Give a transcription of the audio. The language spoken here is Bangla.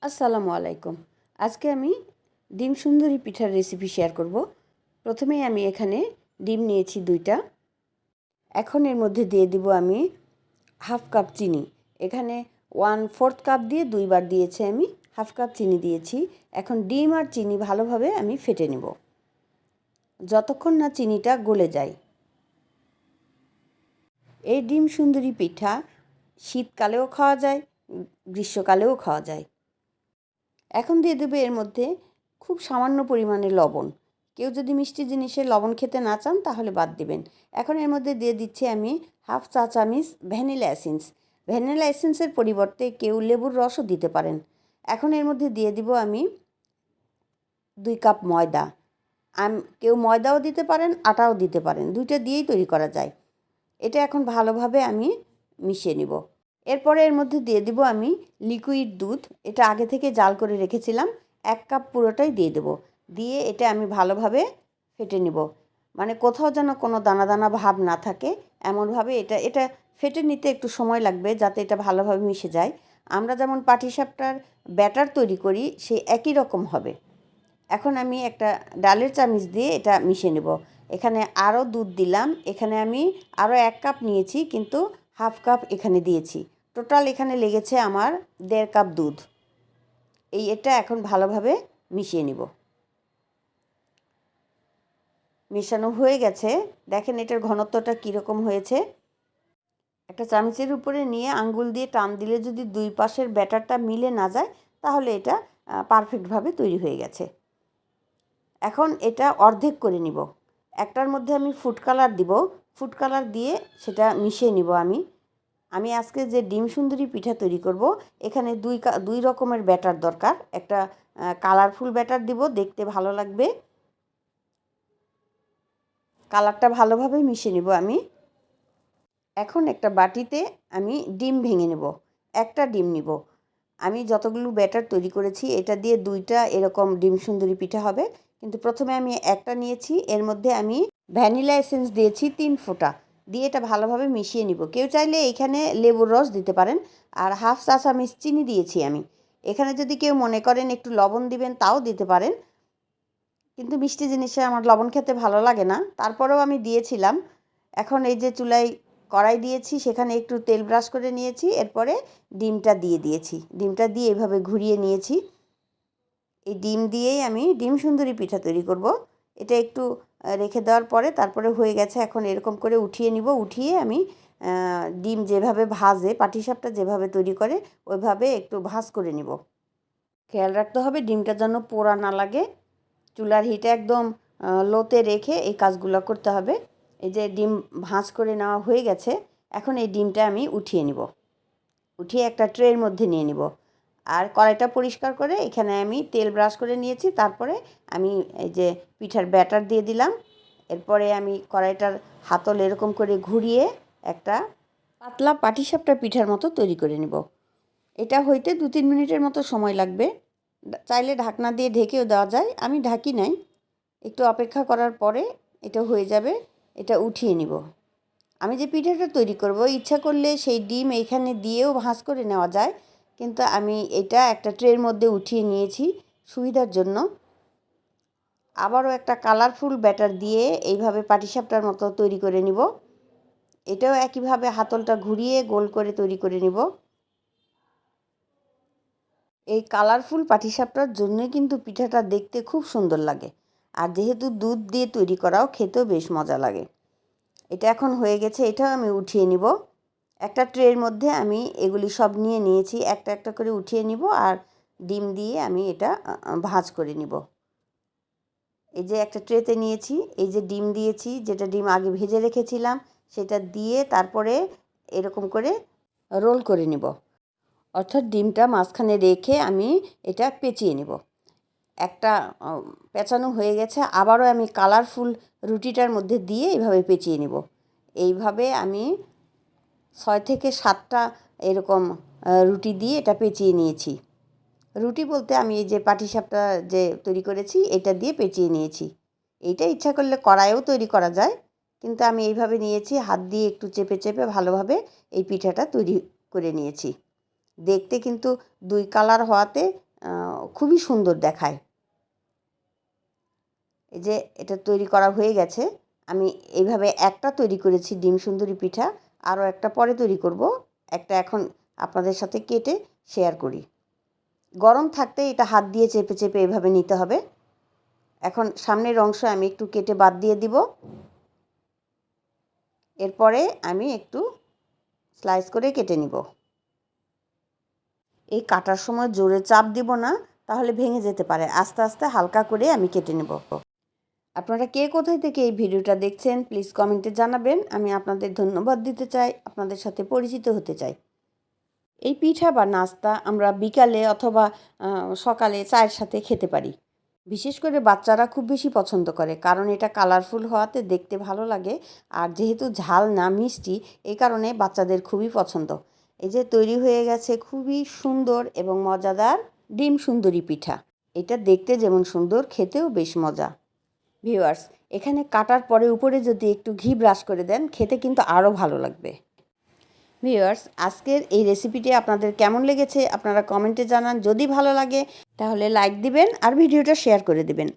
আসসালামু আলাইকুম। আজকে আমি ডিম সুন্দরী পিঠার রেসিপি শেয়ার করব। প্রথমেই আমি এখানে ডিম নিয়েছি 2টা। এখন এর মধ্যে দিয়ে দিব আমি হাফ কাপ চিনি। এখানে 1/4 কাপ দিয়ে 2বার দিয়েছি, আমি হাফ কাপ চিনি দিয়েছি। এখন ডিম আর চিনি ভালোভাবে আমি ফেটে নেব যতক্ষণ না চিনিটা গলে যায়। এই ডিম সুন্দরী পিঠা শীতকালেও খাওয়া যায়, গ্রীষ্মকালেও খাওয়া যায়। এখন দিয়ে দেবে এর মধ্যে খুব সামান্য পরিমাণে লবণ। কেউ যদি মিষ্টি জিনিসে লবণ খেতে না চান তাহলে বাদ দিবেন। এখন এর মধ্যে দিয়ে দিচ্ছি আমি হাফ চা চামচ ভ্যানিলা এসেন্স। ভ্যানিলা এসেন্সের পরিবর্তে কেউ লেবুর রসও দিতে পারেন। এখন এর মধ্যে দিয়ে দিব আমি 2 কাপ ময়দা। কেউ ময়দাও দিতে পারেন, আটাও দিতে পারেন, 2টা দিয়েই তৈরি করা যায়। এটা এখন ভালোভাবে আমি মিশিয়ে নিব। এরপরে এর মধ্যে দিয়ে দিব আমি লিকুইড দুধ। এটা আগে থেকে জাল করে রেখেছিলাম, 1 কাপ পুরোটাই দিয়ে দেব। দিয়ে এটা আমি ভালোভাবে ফেটে নিব, মানে কোথাও যেন কোনো দানা দানা ভাব না থাকে এমনভাবে এটা এটা ফেটে নিতে একটু সময় লাগবে যাতে এটা ভালোভাবে মিশে যায়। আমরা যেমন পাটিসাপটার ব্যাটার তৈরি করি সেই একই রকম হবে। এখন আমি একটা ডালের চামচ দিয়ে এটা মিশিয়ে নেব। এখানে আরও দুধ দিলাম। এখানে আমি আরও 1 কাপ নিয়েছি, কিন্তু হাফ কাপ এখানে দিয়েছি। টোটাল এখানে লেগেছে আমার 1.5 কাপ দুধ। এটা এখন ভালোভাবে মিশিয়ে নিব। মেশানো হয়ে গেছে। দেখেন এটার ঘনত্বটা কীরকম হয়েছে। একটা চামচের উপরে নিয়ে আঙ্গুল দিয়ে টান দিলে যদি 2 পাশের ব্যাটারটা মিলে না যায় তাহলে এটা পারফেক্টভাবে তৈরি হয়ে গেছে। এখন এটা অর্ধেক করে নিব। একটার মধ্যে আমি ফুড কালার দিব। ফুড কালার দিয়ে সেটা মিশিয়ে নিব। আমি আজকে যে ডিম সুন্দরী পিঠা তৈরি করব, এখানে 2 রকমের ব্যাটার দরকার। একটা কালারফুল ব্যাটার দিব, দেখতে ভালো লাগবে। কালারটা ভালোভাবে মিশিয়ে নিব আমি। এখন একটা বাটিতে আমি ডিম ভেঙে নেব। একটা ডিম নিব। আমি যতগুলো ব্যাটার তৈরি করেছি এটা দিয়ে 2টা এরকম ডিম সুন্দরী পিঠা হবে, কিন্তু প্রথমে আমি একটা নিয়েছি। এর মধ্যে আমি ভ্যানিলা এসেন্স দিয়েছি 3 ফোঁটা, দিয়ে এটা ভালোভাবে মিশিয়ে নিব। কেউ চাইলে এখানে লেবুর রস দিতে পারেন। আর হাফ চা চামচ চিনি দিয়েছি আমি। এখানে যদি কেউ মনে করেন একটু লবণ দিবেন তাও দিতে পারেন, কিন্তু মিষ্টি জিনিসে আমার লবণ খেতে ভালো লাগে না, তারপরেও আমি দিয়েছিলাম। এখন এই যে চুলায় কড়াই দিয়েছি, সেখানে একটু তেল ব্রাশ করে নিয়েছি। এরপরে ডিমটা দিয়ে দিয়েছি। ডিমটা দিয়ে এভাবে ঘুরিয়ে নিয়েছি। এই ডিম দিয়েই আমি ডিম সুন্দরী পিঠা তৈরি করব। এটা একটু রেখে দেওয়ার পরে তারপরে হয়ে গেছে। এখন এরকম করে উঠিয়ে নিব। উঠিয়ে আমি ডিম যেভাবে ভাজে, পাটিসাপটা যেভাবে তৈরি করে ওইভাবে একটু ভাজ করে নিব। খেয়াল রাখতে হবে ডিমটা যেন পোড়া না লাগে। চুলার হিটে একদম লোতে রেখে এই কাজগুলো করতে হবে। এই যে ডিম ভাঁজ করে নেওয়া হয়ে গেছে। এখন এই ডিমটা আমি উঠিয়ে নিব। উঠিয়ে একটা ট্রের মধ্যে নিয়ে নিব। আর কড়াইটা পরিষ্কার করে এখানে আমি তেল ব্রাশ করে নিয়েছি। তারপরে আমি এই যে পিঠার ব্যাটার দিয়ে দিলাম। এরপরে আমি কড়াইটার হাতল এরকম করে ঘুরিয়ে একটা পাতলা পাটিসাপটা পিঠার মতো তৈরি করে নিব। এটা হইতে 2-3 মিনিটের মতো সময় লাগবে। চাইলে ঢাকনা দিয়ে ঢেকেও দেওয়া যায়, আমি ঢাকি নাই। একটু অপেক্ষা করার পরে এটা হয়ে যাবে। এটা উঠিয়ে নিব। আমি যে পিঠাটা তৈরি করব, ইচ্ছা করলে সেই ডিম এইখানে দিয়েও ভাঁজ করে নেওয়া যায়, কিন্তু আমি এটা একটা ট্রের মধ্যে উঠিয়ে নিয়েছি সুবিধার জন্য। আবারও একটা কালারফুল ব্যাটার দিয়ে এইভাবে পাটিসাপটার মতো তৈরি করে নিব। এটাও একইভাবে হাতলটা ঘুরিয়ে গোল করে তৈরি করে নিব। এই কালারফুল পাটিসাপটার জন্যই কিন্তু পিঠাটা দেখতে খুব সুন্দর লাগে। আর যেহেতু দুধ দিয়ে তৈরি করাও খেতেও বেশ মজা লাগে। এটা এখন হয়ে গেছে। এটাও আমি উঠিয়ে নিব। একটা ট্রের মধ্যে আমি এগুলি সব নিয়ে নিয়েছি। একটা একটা করে উঠিয়ে নিব আর ডিম দিয়ে আমি এটা ভাঁজ করে নিব। এই যে একটা ট্রেতে নিয়েছি, এই যে ডিম দিয়েছি, যেটা ডিম আগে ভেজে রেখেছিলাম সেটা দিয়ে তারপরে এরকম করে রোল করে নিব। অর্থাৎ ডিমটা মাঝখানে রেখে আমি এটা পেঁচিয়ে নিব। একটা পেঁচানো হয়ে গেছে। আবারও আমি কালারফুল রুটিটার মধ্যে দিয়ে এইভাবে পেঁচিয়ে নিব। এইভাবে আমি 6 থেকে 7টা এরকম রুটি দিয়ে এটা পেঁচিয়ে নিয়েছি। রুটি বলতে আমি এই যে পাটিসাপটা যে তৈরি করেছি এটা দিয়ে পেঁচিয়ে নিয়েছি। এইটা ইচ্ছা করলে কড়াইয়েও তৈরি করা যায়, কিন্তু আমি এইভাবে নিয়েছি। হাত দিয়ে একটু চেপে চেপে ভালোভাবে এই পিঠাটা তৈরি করে নিয়েছি। দেখতে কিন্তু 2 কালার হওয়াতে খুবই সুন্দর দেখায়। এই যে এটা তৈরি করা হয়ে গেছে। আমি এইভাবে একটা তৈরি করেছি ডিম সুন্দরী পিঠা, আরও একটা পরে তৈরি করব। একটা এখন আপনাদের সাথে কেটে শেয়ার করি। গরম থাকতে এটা হাত দিয়ে চেপে চেপে এভাবে নিতে হবে। এখন সামনের অংশ আমি একটু কেটে বাদ দিয়ে দিব। এরপরে আমি একটু স্লাইস করে কেটে নিব। এই কাটার সময় জোরে চাপ দিব না, তাহলে ভেঙে যেতে পারে। আস্তে আস্তে হালকা করে আমি কেটে নেব। আপনারা কে কোথায় থেকে এই ভিডিওটা দেখছেন প্লিজ কমেন্টে জানাবেন। আমি আপনাদের ধন্যবাদ দিতে চাই, আপনাদের সাথে পরিচিত হতে চাই। এই পিঠা বা নাস্তা আমরা বিকালে অথবা সকালে চায়ের সাথে খেতে পারি। বিশেষ করে বাচ্চারা খুব বেশি পছন্দ করে, কারণ এটা কালারফুল হওয়াতে দেখতে ভালো লাগে। আর যেহেতু ঝাল না মিষ্টি, এই কারণে বাচ্চাদের খুবই পছন্দ। এই যে তৈরি হয়ে গেছে খুবই সুন্দর এবং মজাদার ডিম সুন্দরী পিঠা। এটা দেখতে যেমন সুন্দর, খেতেও বেশ মজা। ভিউয়ার্স, এখানে কাটার পরে উপরে যদি একটু ঘি ব্রাশ করে দেন, খেতে কিন্তু আরও ভালো লাগবে। ভিউয়ার্স, আজকের এই রেসিপিটি আপনাদের কেমন লেগেছে আপনারা কমেন্টে জানান। যদি ভালো লাগে তাহলে লাইক দিবেন আর ভিডিওটা শেয়ার করে দিবেন।